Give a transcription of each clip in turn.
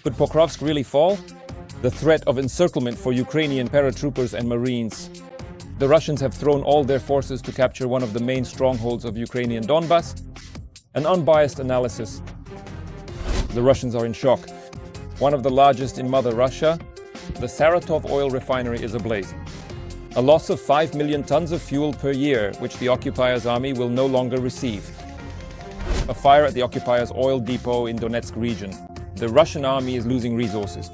Could Pokrovsk really fall? The threat of encirclement for Ukrainian paratroopers and Marines. The Russians have thrown all their forces to capture one of the main strongholds of Ukrainian Donbas. An unbiased analysis. The Russians are in shock. One of the largest in Mother Russia, the Saratov oil refinery is ablaze. A loss of 5 million tons of fuel per year, which the occupiers' army will no longer receive. A fire at the occupiers' oil depot in Donetsk region. The Russian army is losing resources.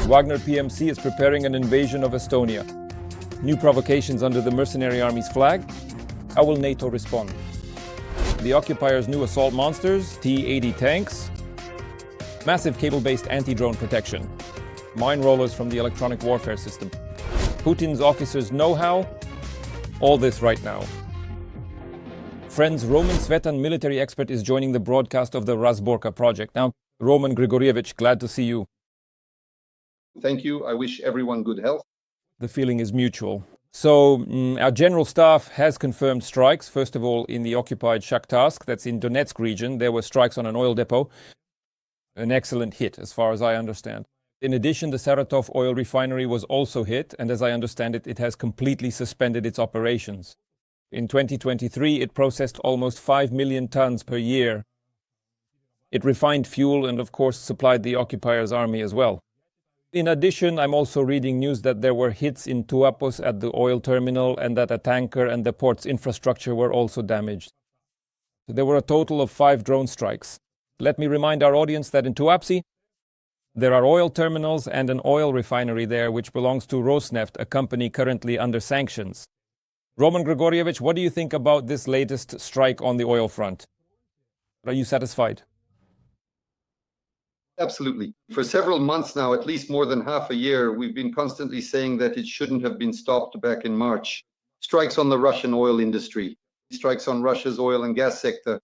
Wagner PMC is preparing an invasion of Estonia. New provocations under the mercenary army's flag? How will NATO respond? The occupiers' new assault monsters, T-80 tanks. Massive cable-based anti-drone protection. Mine rollers from the electronic warfare system. Putin's officers' know-how. All this right now. Friends, Roman Svitan, military expert, is joining the broadcast of the Razborka project. Now, Roman Grigorievich, glad to see you. Thank you. I wish everyone good health. The feeling is mutual. So, our general staff has confirmed strikes. First of all, in the occupied Shakhtarsk, that's in Donetsk region, there were strikes on an oil depot. An excellent hit, as far as I understand. In addition, the Saratov oil refinery was also hit, and as I understand it, it has completely suspended its operations. In 2023, it processed almost 5 million tons per year. It refined fuel and, of course, supplied the occupiers' army as well. In addition, I'm also reading news that there were hits in Tuapos at the oil terminal and that a tanker and the port's infrastructure were also damaged. There were a total of 5 drone strikes. Let me remind our audience that in Tuapse, there are oil terminals and an oil refinery there which belongs to Rosneft, a company currently under sanctions. Roman Grigorievich, what do you think about this latest strike on the oil front? Are you satisfied? Absolutely. For several months now, at least more than half a year, we've been constantly saying that it shouldn't have been stopped back in March. Strikes on the Russian oil industry, strikes on Russia's oil and gas sector.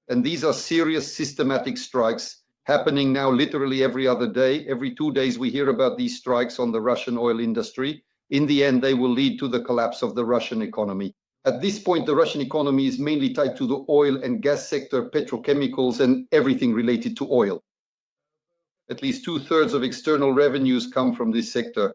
And these are serious systematic strikes happening now literally every other day. Every 2 days we hear about these strikes on the Russian oil industry. In the end, they will lead to the collapse of the Russian economy. At this point, the Russian economy is mainly tied to the oil and gas sector, petrochemicals, and everything related to oil. At least 2/3 of external revenues come from this sector.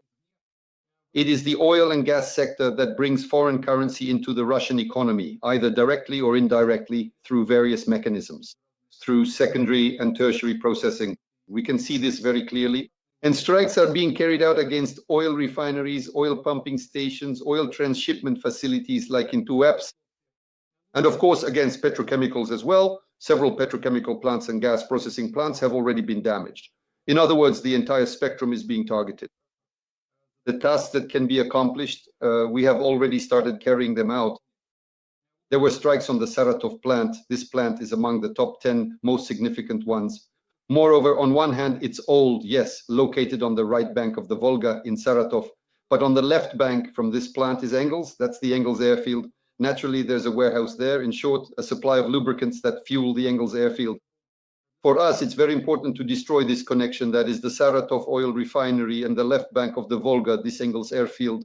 It is the oil and gas sector that brings foreign currency into the Russian economy, either directly or indirectly through various mechanisms, through secondary and tertiary processing. We can see this very clearly. And strikes are being carried out against oil refineries, oil pumping stations, oil transshipment facilities like in Tuapse, and of course against petrochemicals as well. Several petrochemical plants and gas processing plants have already been damaged. In other words, the entire spectrum is being targeted. The tasks that can be accomplished, we have already started carrying them out. There were strikes on the Saratov plant. This plant is among the top 10 most significant ones. Moreover, on one hand, it's old, yes, located on the right bank of the Volga in Saratov, but on the left bank from this plant is Engels, that's the Engels airfield. Naturally, there's a warehouse there. In short, a supply of lubricants that fuel the Engels airfield. For us, it's very important to destroy this connection, that is the Saratov oil refinery and the left bank of the Volga, this Engels airfield.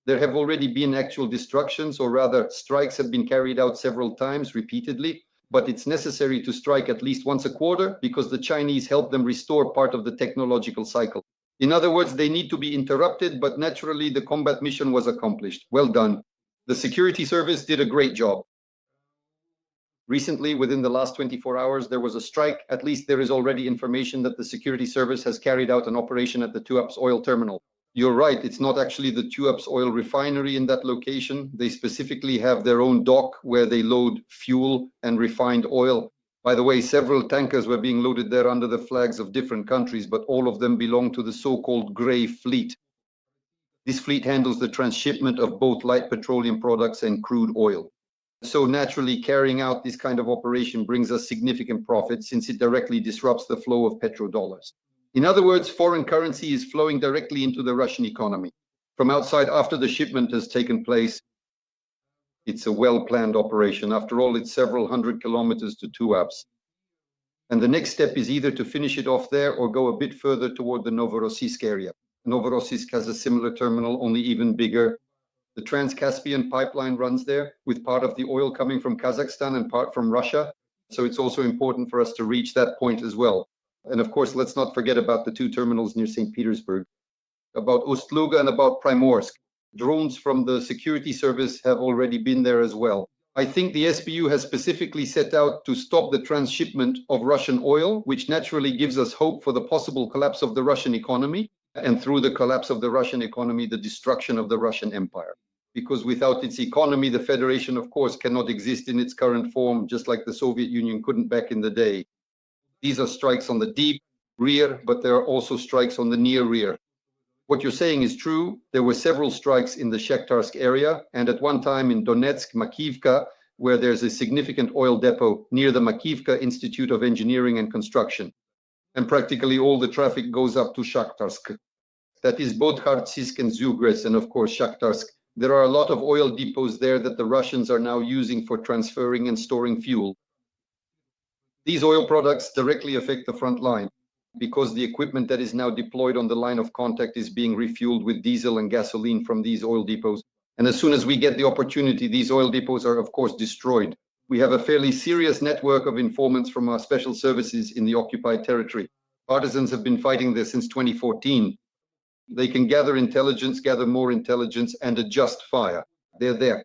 There have already been actual destructions, or rather strikes have been carried out several times repeatedly. But it's necessary to strike at least once a quarter because the Chinese help them restore part of the technological cycle. In other words, they need to be interrupted, but naturally the combat mission was accomplished. Well done. The security service did a great job. Recently, within the last 24 hours, there was a strike. At least there is already information that the security service has carried out an operation at the Tuapse oil terminal. You're right, it's not actually the Tuapse oil refinery in that location. They specifically have their own dock where they load fuel and refined oil. By the way, several tankers were being loaded there under the flags of different countries, but all of them belong to the so-called Grey Fleet. This fleet handles the transshipment of both light petroleum products and crude oil. So naturally, carrying out this kind of operation brings us significant profit since it directly disrupts the flow of petrodollars. In other words, foreign currency is flowing directly into the Russian economy from outside after the shipment has taken place. It's a well-planned operation. After all, it's several hundred kilometers to Tuapse. And the next step is either to finish it off there or go a bit further toward the Novorossiysk area. Novorossiysk has a similar terminal, only even bigger. The Trans-Caspian pipeline runs there with part of the oil coming from Kazakhstan and part from Russia. So it's also important for us to reach that point as well. And of course, let's not forget about the two terminals near St. Petersburg, about Ust-Luga and about Primorsk. Drones from the security service have already been there as well. I think the SBU has specifically set out to stop the transshipment of Russian oil, which naturally gives us hope for the possible collapse of the Russian economy, and through the collapse of the Russian economy, the destruction of the Russian Empire. Because without its economy, the Federation, of course, cannot exist in its current form, just like the Soviet Union couldn't back in the day. These are strikes on the deep rear, but there are also strikes on the near rear. What you're saying is true. There were several strikes in the Shakhtarsk area, and at one time in Donetsk, Makivka, where there's a significant oil depot near the Makivka Institute of Engineering and Construction. And practically all the traffic goes up to Shakhtarsk. That is Bodkhartsisk and Zugres, and of course Shakhtarsk. There are a lot of oil depots there that the Russians are now using for transferring and storing fuel. These oil products directly affect the front line, because the equipment that is now deployed on the line of contact is being refueled with diesel and gasoline from these oil depots. And as soon as we get the opportunity, these oil depots are, of course, destroyed. We have a fairly serious network of informants from our special services in the occupied territory. Partisans have been fighting this since 2014. They can gather intelligence, gather more intelligence, and adjust fire. They're there.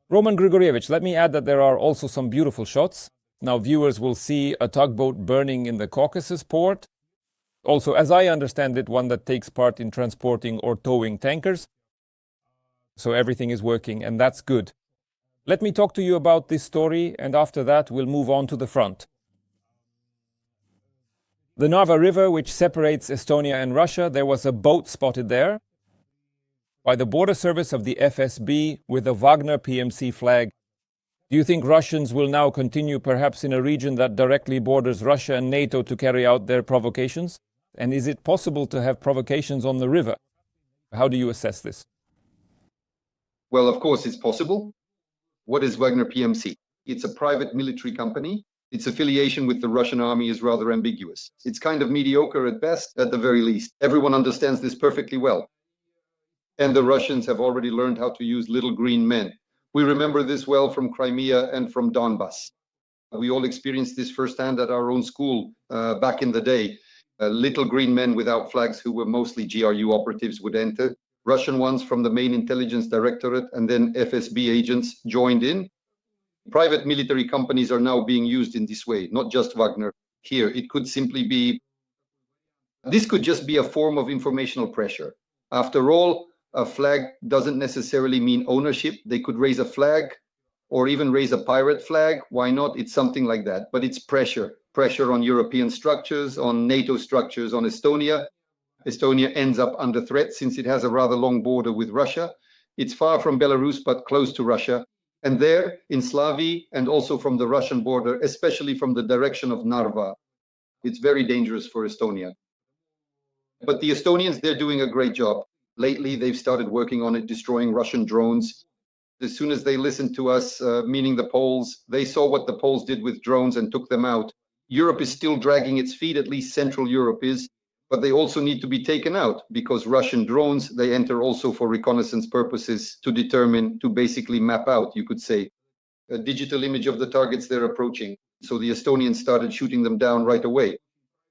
Roman Grigorievich, let me add that there are also some beautiful shots. Now viewers will see a tugboat burning in the Caucasus port. Also, as I understand it, one that takes part in transporting or towing tankers. So everything is working, and that's good. Let me talk to you about this story, and after that we'll move on to the front. The Narva River, which separates Estonia and Russia, there was a boat spotted there by the border service of the FSB with a Wagner PMC flag. Do you think Russians will now continue perhaps in a region that directly borders Russia and NATO to carry out their provocations? And is it possible to have provocations on the river? How do you assess this? Well, of course, it's possible. What is Wagner PMC? It's a private military company. Its affiliation with the Russian army is rather ambiguous. It's kind of mediocre at best, at the very least. Everyone understands this perfectly well. And the Russians have already learned how to use little green men. We remember this well from Crimea and from Donbass. We all experienced this firsthand at our own school back in the day. Little green men without flags who were mostly GRU operatives would enter. Russian ones from the main intelligence directorate and then FSB agents joined in. Private military companies are now being used in this way, not just Wagner. Here, it could simply be, this could just be a form of informational pressure. After all, a flag doesn't necessarily mean ownership. They could raise a flag or even raise a pirate flag. Why not? It's something like that. But it's pressure on European structures, on NATO structures, on Estonia. Estonia ends up under threat since it has a rather long border with Russia. It's far from Belarus, but close to Russia. And there in Slavy and also from the Russian border, especially from the direction of Narva, it's very dangerous for Estonia. But the Estonians, they're doing a great job. Lately, they've started working on it, destroying Russian drones. As soon as they listened to us, meaning the Poles, they saw what the Poles did with drones and took them out. Europe is still dragging its feet, at least Central Europe is, but they also need to be taken out because Russian drones, they enter also for reconnaissance purposes to determine, to basically map out, you could say, a digital image of the targets they're approaching. So the Estonians started shooting them down right away.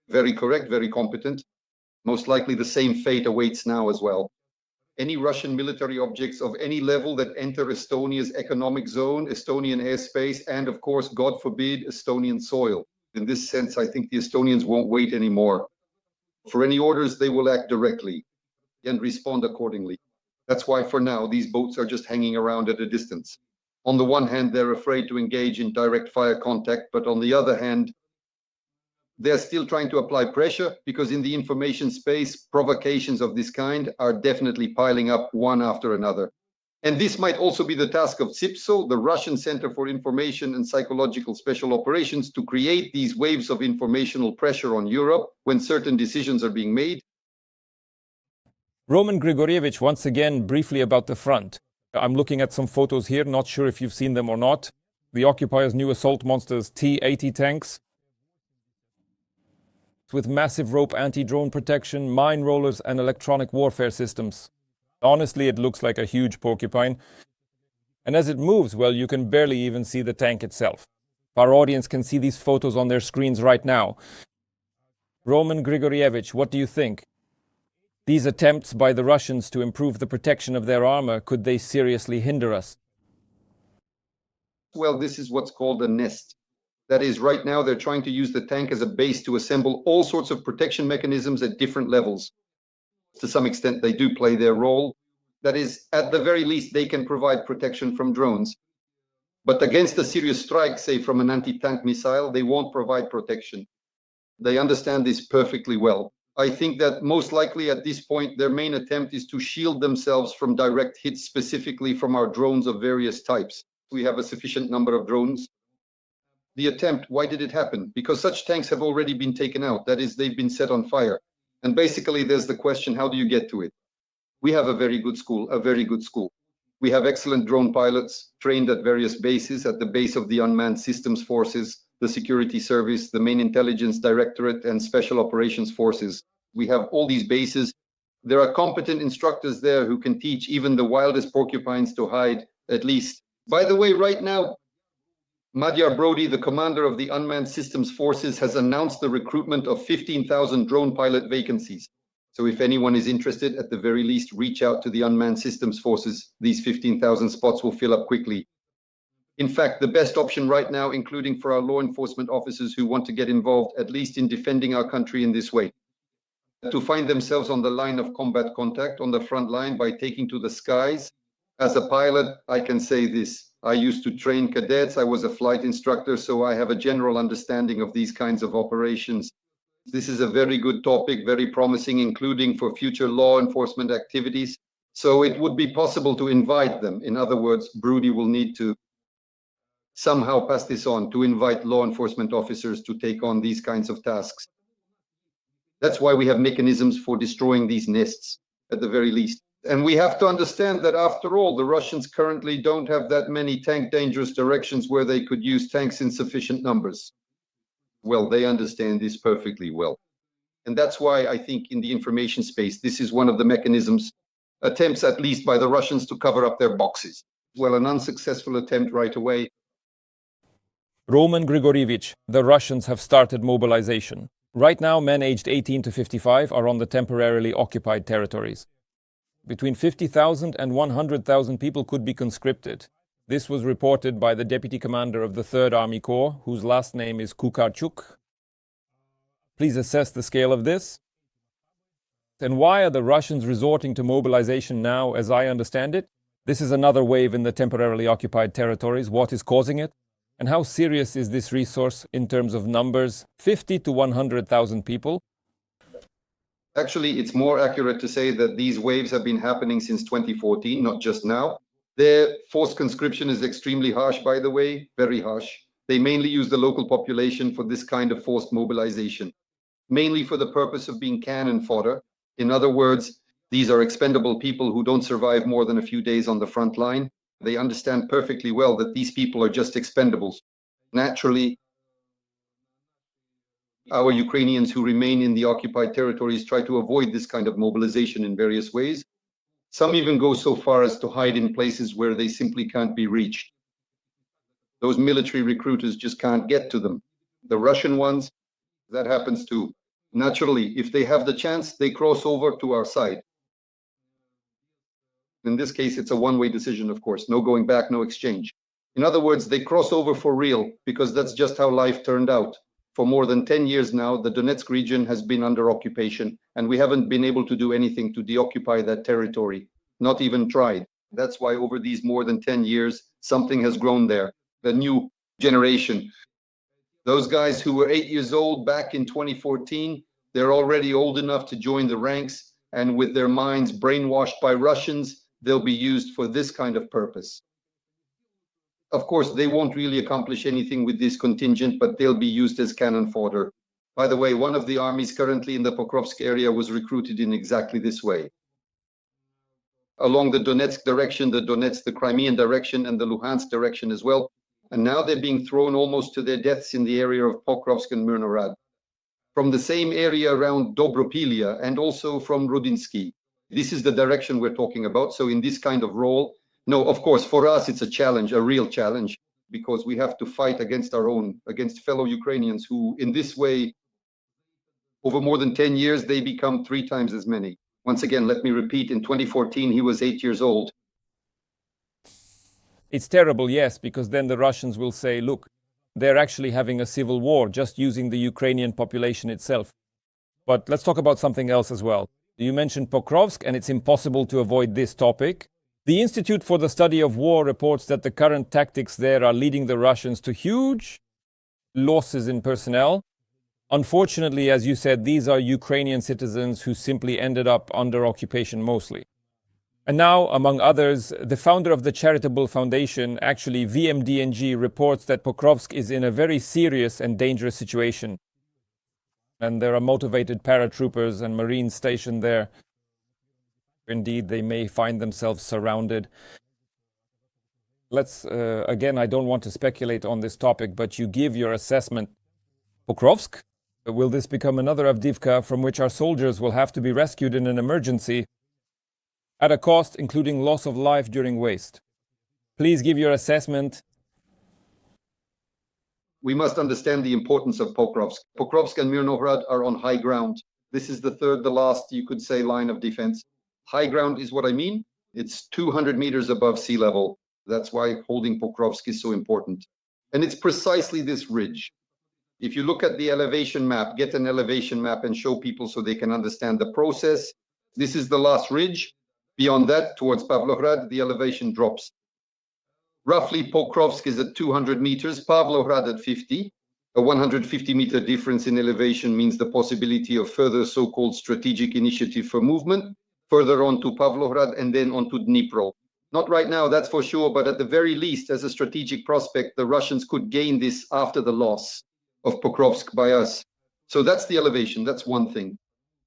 Very correct, very competent. Most likely the same fate awaits now as well. Any Russian military objects of any level that enter Estonia's economic zone, Estonian airspace, and of course, God forbid, Estonian soil. In this sense, I think the Estonians won't wait anymore. For any orders, they will act directly and respond accordingly. That's why for now, these boats are just hanging around at a distance. On the one hand, they're afraid to engage in direct fire contact, but on the other hand, they're still trying to apply pressure because in the information space, provocations of this kind are definitely piling up one after another. And this might also be the task of CIPSO, the Russian Center for Information and Psychological Special Operations, to create these waves of informational pressure on Europe when certain decisions are being made. Roman Grigorievich, once again, briefly about the front. I'm looking at some photos here, not sure if you've seen them or not. The occupiers' new assault monsters T-80 tanks with massive rope anti-drone protection, mine rollers and electronic warfare systems. Honestly, it looks like a huge porcupine. And as it moves, well, you can barely even see the tank itself. Our audience can see these photos on their screens right now. Roman Grigorievich, what do you think? These attempts by the Russians to improve the protection of their armor, could they seriously hinder us? Well, this is what's called a nest. That is, right now they're trying to use the tank as a base to assemble all sorts of protection mechanisms at different levels. To some extent, they do play their role. That is, at the very least, they can provide protection from drones. But against a serious strike, say from an anti-tank missile, they won't provide protection. They understand this perfectly well. I think that most likely at this point, their main attempt is to shield themselves from direct hits, specifically from our drones of various types. We have a sufficient number of drones. The attempt, why did it happen? Because such tanks have already been taken out. That is, they've been set on fire. And basically, there's the question, how do you get to it? We have a very good school. We have excellent drone pilots trained at various bases, at the base of the Unmanned Systems Forces, the Security Service, the Main Intelligence Directorate, and Special Operations Forces. We have all these bases. There are competent instructors there who can teach even the wildest porcupines to hide, at least. By the way, right now, Madhyar Brody, the commander of the Unmanned Systems Forces, has announced the recruitment of 15,000 drone pilot vacancies. So if anyone is interested, at the very least, reach out to the Unmanned Systems Forces. These 15,000 spots will fill up quickly. In fact, the best option right now, including for our law enforcement officers who want to get involved, at least in defending our country in this way, to find themselves on the line of combat contact, on the front line by taking to the skies. As a pilot, I can say this. I used to train cadets. I was a flight instructor, so I have a general understanding of these kinds of operations. This is a very good topic, very promising, including for future law enforcement activities. So it would be possible to invite them. In other words, Brody will need to somehow pass this on, to invite law enforcement officers to take on these kinds of tasks. That's why we have mechanisms for destroying these nests, at the very least. And we have to understand that, after all, the Russians currently don't have that many tank dangerous directions where they could use tanks in sufficient numbers. Well, they understand this perfectly well. And that's why I think in the information space, this is one of the mechanisms, attempts at least by the Russians to cover up their boxes. Well, an unsuccessful attempt right away. Roman Grigorievich, the Russians have started mobilization. Right now, men aged 18 to 55 are on the temporarily occupied territories. Between 50,000 and 100,000 people could be conscripted. This was reported by the deputy commander of the 3rd Army Corps, whose last name is Kukarchuk. Please assess the scale of this. And why are the Russians resorting to mobilization now, as I understand it? This is another wave in the temporarily occupied territories. What is causing it? And how serious is this resource in terms of numbers? 50 to 100,000 people? Actually, it's more accurate to say that these waves have been happening since 2014, not just now. Their forced conscription is extremely harsh, by the way, very harsh. They mainly use the local population for this kind of forced mobilization, mainly for the purpose of being cannon fodder. In other words, these are expendable people who don't survive more than a few days on the front line. They understand perfectly well that these people are just expendables. Naturally, our Ukrainians who remain in the occupied territories try to avoid this kind of mobilization in various ways. Some even go so far as to hide in places where they simply can't be reached. Those military recruiters just can't get to them. The Russian ones, that happens too. Naturally, if they have the chance, they cross over to our side. In this case, it's a one-way decision, of course. No going back, no exchange. In other words, they cross over for real, because that's just how life turned out. For more than 10 years now, the Donetsk region has been under occupation, and we haven't been able to do anything to deoccupy that territory, not even tried. That's why over these more than 10 years, something has grown there, the new generation. Those guys who were 8 years old back in 2014, they're already old enough to join the ranks, and with their minds brainwashed by Russians, they'll be used for this kind of purpose. Of course, they won't really accomplish anything with this contingent, but they'll be used as cannon fodder. By the way, one of the armies currently in the Pokrovsk area was recruited in exactly this way. Along the Donetsk direction, the Crimean direction, and the Luhansk direction as well. And now they're being thrown almost to their deaths in the area of Pokrovsk and Myrnorad. From the same area around Dobropilia and also from Rudinsky. This is the direction we're talking about. So in this kind of role, no, of course, for us, it's a challenge, a real challenge. because we have to fight against our own, against fellow Ukrainians who, in this way, over more than 10 years, they become 3 times as many. Once again, let me repeat, in 2014, he was 8 years old. It's terrible, yes, because then the Russians will say, look, they're actually having a civil war, just using the Ukrainian population itself. But let's talk about something else as well. You mentioned Pokrovsk, and it's impossible to avoid this topic. The Institute for the Study of War reports that the current tactics there are leading the Russians to huge losses in personnel. Unfortunately, as you said, these are Ukrainian citizens who simply ended up under occupation mostly. And now, among others, the founder of the charitable foundation, actually VMDNG, reports that Pokrovsk is in a very serious and dangerous situation. And there are motivated paratroopers and Marines stationed there. Indeed, they may find themselves surrounded. Again, I don't want to speculate on this topic, but you give your assessment. Pokrovsk? Will this become another Avdiivka from which our soldiers will have to be rescued in an emergency at a cost including loss of life during waste? Please give your assessment. We must understand the importance of Pokrovsk. Pokrovsk and Mirnohrad are on high ground. This is the last, you could say, line of defense. High ground is what I mean. It's 200 meters above sea level. That's why holding Pokrovsk is so important. And it's precisely this ridge. If you look at the elevation map, get an elevation map and show people so they can understand the process. This is the last ridge. Beyond that, towards Pavlohrad, the elevation drops. Roughly, Pokrovsk is at 200 meters, Pavlohrad at 50. A 150-meter difference in elevation means the possibility of further so-called strategic initiative for movement, further on to Pavlohrad and then on to Dnipro. Not right now, that's for sure, but at the very least, as a strategic prospect, the Russians could gain this after the loss of Pokrovsk by us. So that's the elevation, that's one thing.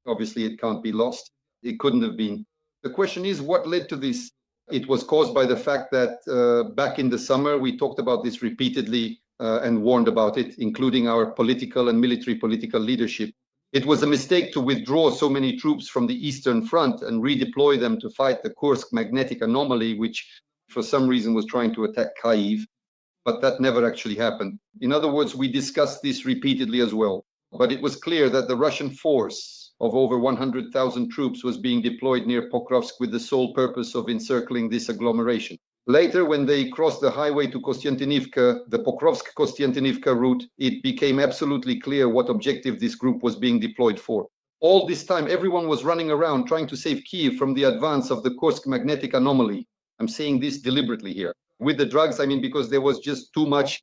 Obviously, it can't be lost. It couldn't have been. The question is, what led to this? It was caused by the fact that back in the summer, we talked about this repeatedly and warned about it, including our political and military political leadership. It was a mistake to withdraw so many troops from the Eastern Front and redeploy them to fight the Kursk magnetic anomaly, which for some reason was trying to attack Kyiv, but that never actually happened. In other words, we discussed this repeatedly as well, but it was clear that the Russian force of over 100,000 troops was being deployed near Pokrovsk with the sole purpose of encircling this agglomeration. Later, when they crossed the highway to Kostiantynivka, the Pokrovsk-Kostiantynivka route, it became absolutely clear what objective this group was being deployed for. All this time, everyone was running around trying to save Kyiv from the advance of the Kursk magnetic anomaly. I'm saying this deliberately here. With the drugs, I mean, because there was just too much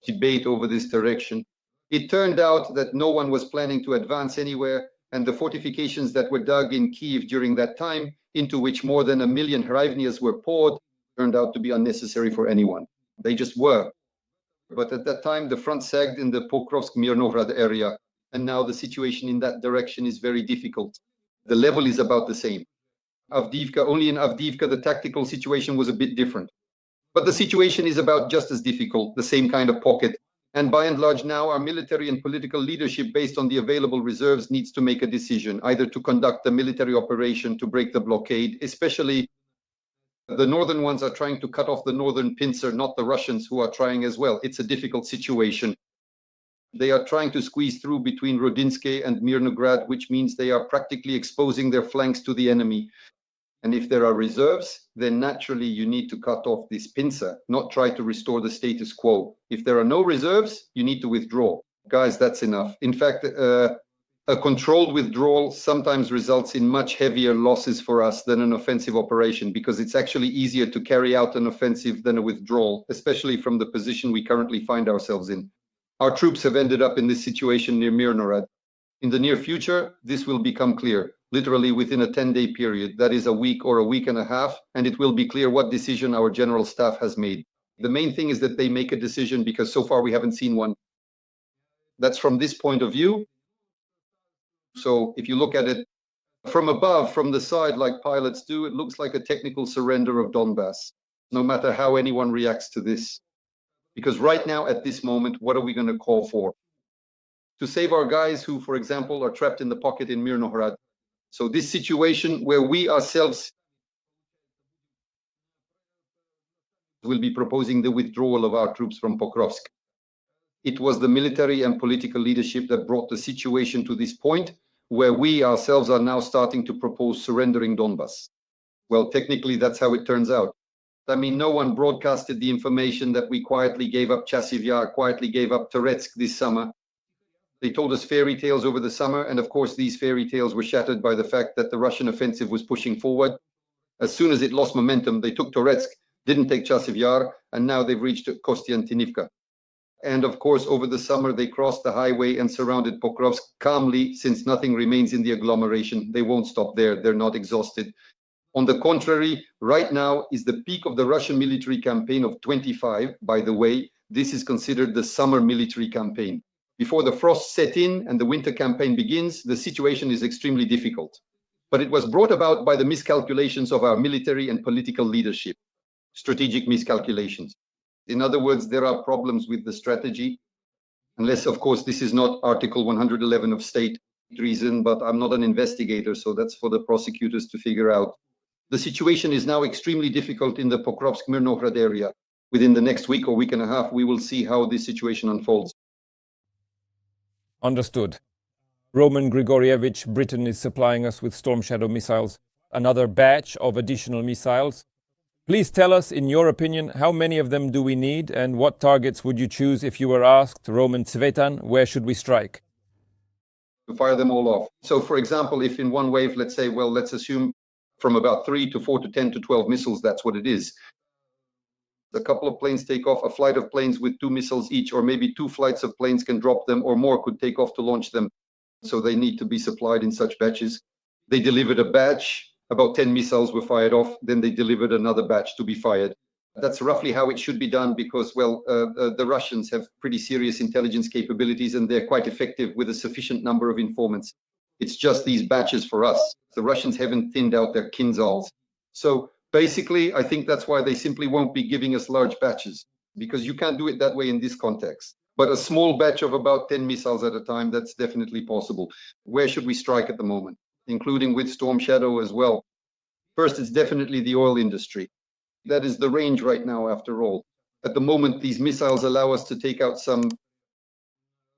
debate over this direction. It turned out that no one was planning to advance anywhere, and the fortifications that were dug in Kyiv during that time, into which more than 1 million hryvnias were poured, turned out to be unnecessary for anyone. They just were. But at that time, the front sagged in the Pokrovsk-Mirnohrad area, and now the situation in that direction is very difficult. The level is about the same. Avdiivka, only in Avdiivka, the tactical situation was a bit different. But the situation is about just as difficult, the same kind of pocket. And by and large now, our military and political leadership, based on the available reserves, needs to make a decision, either to conduct a military operation to break the blockade, especially the northern ones are trying to cut off the northern pincer, not the Russians who are trying as well. It's a difficult situation. They are trying to squeeze through between Rodinsky and Mirnograd, which means they are practically exposing their flanks to the enemy. And if there are reserves, then naturally you need to cut off this pincer, not try to restore the status quo. If there are no reserves, you need to withdraw. Guys, that's enough. In fact, a controlled withdrawal sometimes results in much heavier losses for us than an offensive operation, because it's actually easier to carry out an offensive than a withdrawal, especially from the position we currently find ourselves in. Our troops have ended up in this situation near Mirnorad. In the near future, this will become clear, literally within a 10-day period, that is a week or a week and a half, and it will be clear what decision our general staff has made. The main thing is that they make a decision, because so far we haven't seen one. That's from this point of view. So if you look at it from above, from the side, like pilots do, it looks like a technical surrender of Donbass, no matter how anyone reacts to this. Because right now, at this moment, what are we going to call for? To save our guys who, for example, are trapped in the pocket in Mirnohrad. So this situation where we ourselves will be proposing the withdrawal of our troops from Pokrovsk. It was the military and political leadership that brought the situation to this point, where we ourselves are now starting to propose surrendering Donbas. Well, technically, that's how it turns out. I mean, no one broadcasted the information that we quietly gave up Chasiv Yar, quietly gave up Toretsk this summer. They told us fairy tales over the summer, and of course, these fairy tales were shattered by the fact that the Russian offensive was pushing forward. As soon as it lost momentum, they took Toretsk, didn't take Chasiv Yar, and now they've reached Kostiantynivka. And of course, over the summer, they crossed the highway and surrounded Pokrovsk calmly, since nothing remains in the agglomeration. They won't stop there. They're not exhausted. On the contrary, right now is the peak of the Russian military campaign of 25. By the way, this is considered the summer military campaign. Before the frost set in and the winter campaign begins, the situation is extremely difficult. But it was brought about by the miscalculations of our military and political leadership, strategic miscalculations. In other words, there are problems with the strategy, unless, of course, this is not Article 111 of state treason, but I'm not an investigator, so that's for the prosecutors to figure out. The situation is now extremely difficult in the Pokrovsk-Mirnograd area. Within the next week or week and a half, we will see how this situation unfolds. Understood. Roman Grigorievich, Britain is supplying us with Storm Shadow missiles, another batch of additional missiles. Please tell us, in your opinion, how many of them do we need, and what targets would you choose if you were asked, Roman Svitan, where should we strike? To fire them all off. So, for example, if in one wave, let's say, well, let's assume from about 3 to 4 to 10 to 12 missiles, that's what it is. A couple of planes take off, a flight of planes with 2 missiles each, or maybe 2 flights of planes can drop them, or more could take off to launch them. So they need to be supplied in such batches. They delivered a batch. About 10 missiles were fired off, then they delivered another batch to be fired. That's roughly how it should be done because, well, the Russians have pretty serious intelligence capabilities and they're quite effective with a sufficient number of informants. It's just these batches for us. The Russians haven't thinned out their kinzhals. So basically, I think that's why they simply won't be giving us large batches, because you can't do it that way in this context. But a small batch of about 10 missiles at a time, that's definitely possible. Where should we strike at the moment, including with Storm Shadow as well? First, it's definitely the oil industry. That is the range right now, after all. At the moment, these missiles allow us to take out some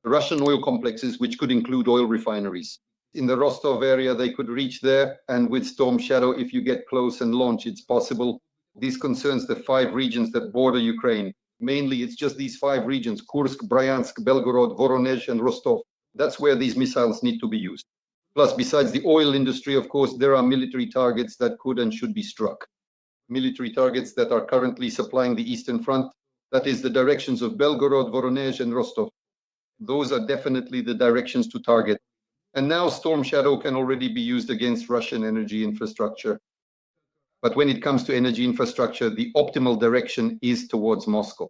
Russian oil complexes, which could include oil refineries. In the Rostov area, they could reach there, and with Storm Shadow, if you get close and launch, it's possible. This concerns the 5 regions that border Ukraine. Mainly, it's just these 5 regions: Kursk, Bryansk, Belgorod, Voronezh, and Rostov. That's where these missiles need to be used. Plus, besides the oil industry, of course, there are military targets that could and should be struck. Military targets that are currently supplying the Eastern Front, that is the directions of Belgorod, Voronezh, and Rostov. Those are definitely the directions to target. And now Storm Shadow can already be used against Russian energy infrastructure. But when it comes to energy infrastructure, the optimal direction is towards Moscow.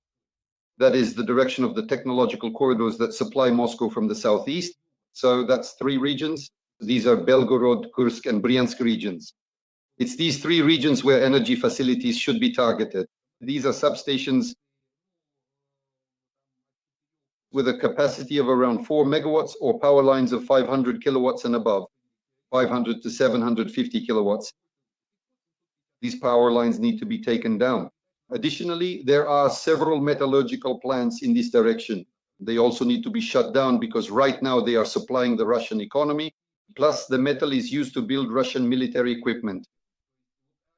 That is the direction of the technological corridors that supply Moscow from the southeast. So that's 3 regions. These are Belgorod, Kursk, and Bryansk regions. It's these 3 regions where energy facilities should be targeted. These are substations with a capacity of around 4 megawatts or power lines of 500 kilowatts and above, 500 to 750 kilowatts. These power lines need to be taken down. Additionally, there are several metallurgical plants in this direction. They also need to be shut down because right now they are supplying the Russian economy. Plus, the metal is used to build Russian military equipment.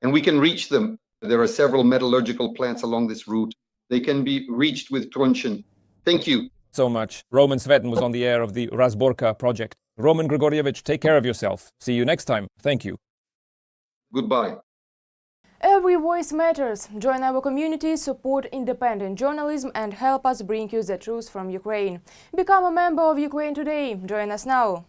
And we can reach them. There are several metallurgical plants along this route. They can be reached with truncheon. Thank you so much. Roman Svitan was on the air of the Razborka project. Roman Grigorievich, take care of yourself. See you next time. Thank you. Goodbye. Every voice matters. Join our community, support independent journalism and help us bring you the truth from Ukraine. Become a member of Ukraine Today. Join us now.